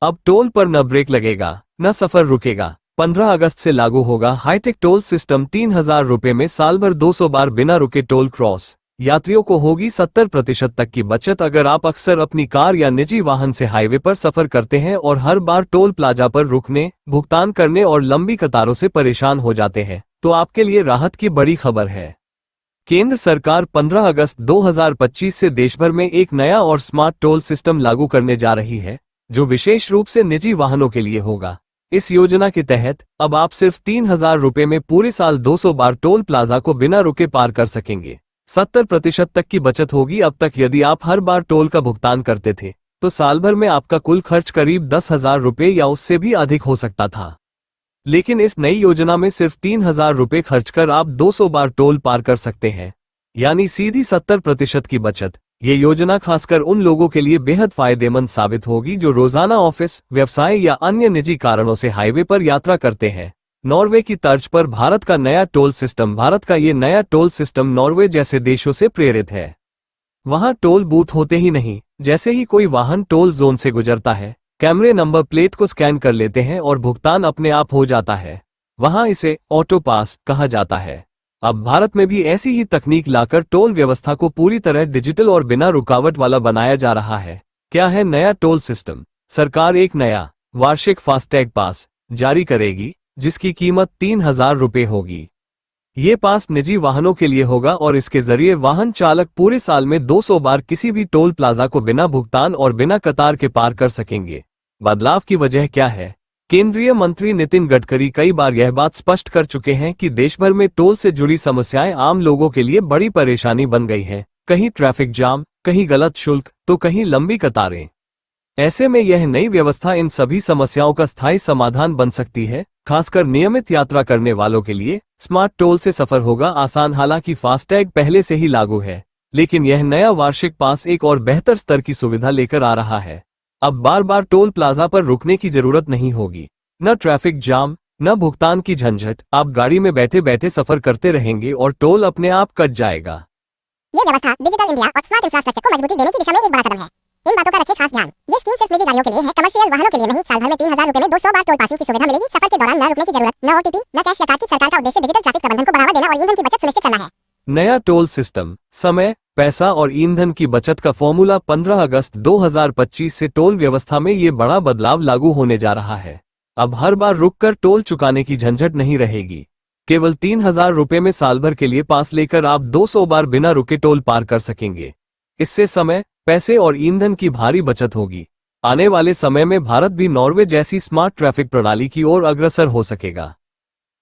अब टोल पर न ब्रेक लगेगा, न सफर रुकेगा। 15 अगस्त से लागू होगा हाईटेक टोल सिस्टम। 3,000 रुपए में साल भर 200 बार बिना रुके टोल क्रॉस। यात्रियों को होगी 70% तक की बचत। अगर आप अक्सर अपनी कार या निजी वाहन से हाईवे पर सफर करते हैं और हर बार टोल प्लाजा पर रुकने, भुगतान करने और लंबी कतारों से परेशान हो जाते हैं, तो आपके लिए राहत की बड़ी खबर है। केंद्र सरकार 15 अगस्त 2025 से देशभर में एक नया और स्मार्ट टोल सिस्टम लागू करने जा रही है, जो विशेष रूप से निजी वाहनों के लिए होगा। इस योजना के तहत अब आप सिर्फ 3,000 रुपए में पूरे साल 200 बार टोल प्लाजा को बिना रुके पार कर सकेंगे। 70% तक की बचत होगी। अब तक यदि आप हर बार टोल का भुगतान करते थे, तो साल भर में आपका कुल खर्च करीब 10,000 रुपए या उससे भी अधिक हो सकता था। लेकिन इस नई योजना में सिर्फ 3,000 रुपए खर्च कर आप 200 बार टोल पार कर सकते हैं, यानी सीधी 70% की बचत। ये योजना खासकर उन लोगों के लिए बेहद फायदेमंद साबित होगी जो रोजाना ऑफिस, व्यवसाय या अन्य निजी कारणों से हाईवे पर यात्रा करते हैं। नॉर्वे की तर्ज पर भारत का नया टोल सिस्टम नॉर्वे जैसे देशों से प्रेरित है। वहां टोल बूथ होते ही नहीं। जैसे ही कोई वाहन टोल जोन से गुजरता है, कैमरे नंबर प्लेट को स्कैन कर लेते हैं और भुगतान अपने आप हो जाता है। वहां इसे ऑटो पास कहा जाता है। अब भारत में भी ऐसी ही तकनीक लाकर टोल व्यवस्था को पूरी तरह डिजिटल और बिना रुकावट वाला बनाया जा रहा है। क्या है नया टोल सिस्टम? सरकार एक नया वार्षिक फास्टैग पास जारी करेगी, जिसकी कीमत 3,000 रुपए होगी। ये पास निजी वाहनों के लिए होगा और इसके जरिए वाहन चालक पूरे साल में 200 बार किसी भी टोल प्लाजा को बिना भुगतान और बिना कतार के पार कर सकेंगे। बदलाव की वजह क्या है? केंद्रीय मंत्री नितिन गडकरी कई बार यह बात स्पष्ट कर चुके हैं कि देश भर में टोल से जुड़ी समस्याएं आम लोगों के लिए बड़ी परेशानी बन गई हैं। कहीं ट्रैफिक जाम, कहीं गलत शुल्क, तो कहीं लंबी कतारें। ऐसे में यह नई व्यवस्था इन सभी समस्याओं का स्थायी समाधान बन सकती है। खासकर नियमित यात्रा करने वालों के लिए स्मार्ट टोल से सफर होगा आसान। हालांकि फास्टैग पहले से ही लागू है, लेकिन यह नया वार्षिक पास एक और बेहतर स्तर की सुविधा लेकर आ रहा है। अब बार बार टोल प्लाजा पर रुकने की जरूरत नहीं होगी। न ट्रैफिक जाम, न भुगतान की झंझट। आप गाड़ी में बैठे बैठे सफर करते रहेंगे और टोल अपने आप कट जाएगा। ये व्यवस्था डिजिटल इंडिया और स्मार्ट इंफ्रास्ट्रक्चर को मजबूती देने की दिशा में एक बड़ा कदम है। इन बातों का रखें खास ध्यान। ये स्कीम सिर्फ निजी गाड़ियों के लिए है, कमर्शियल वाहनों के लिए नहीं। साल भर में 3,000 रुपए में 200 बार टोल पासिंग की सुविधा मिलेगी। सफर के दौरान न रुकने की जरूरत, न ओटीपी, न कैश या कार्ड की। सरकार का उद्देश्य डिजिटल ट्रैफिक प्रबंधन को बढ़ावा देना और ईंधन की बचत सुनिश्चित करना है। नया टोल सिस्टम समय, पैसा और ईंधन की बचत का फॉर्मूला। 15 अगस्त 2025 से टोल व्यवस्था में ये बड़ा बदलाव लागू होने जा रहा है। अब हर बार रुककर टोल चुकाने की झंझट नहीं रहेगी। केवल 3,000 रुपए में साल भर के लिए पास लेकर आप 200 बार बिना रुके टोल पार कर सकेंगे। इससे समय, पैसे और ईंधन की भारी बचत होगी। आने वाले समय में भारत भी नॉर्वे जैसी स्मार्ट ट्रैफिक प्रणाली की ओर अग्रसर हो सकेगा।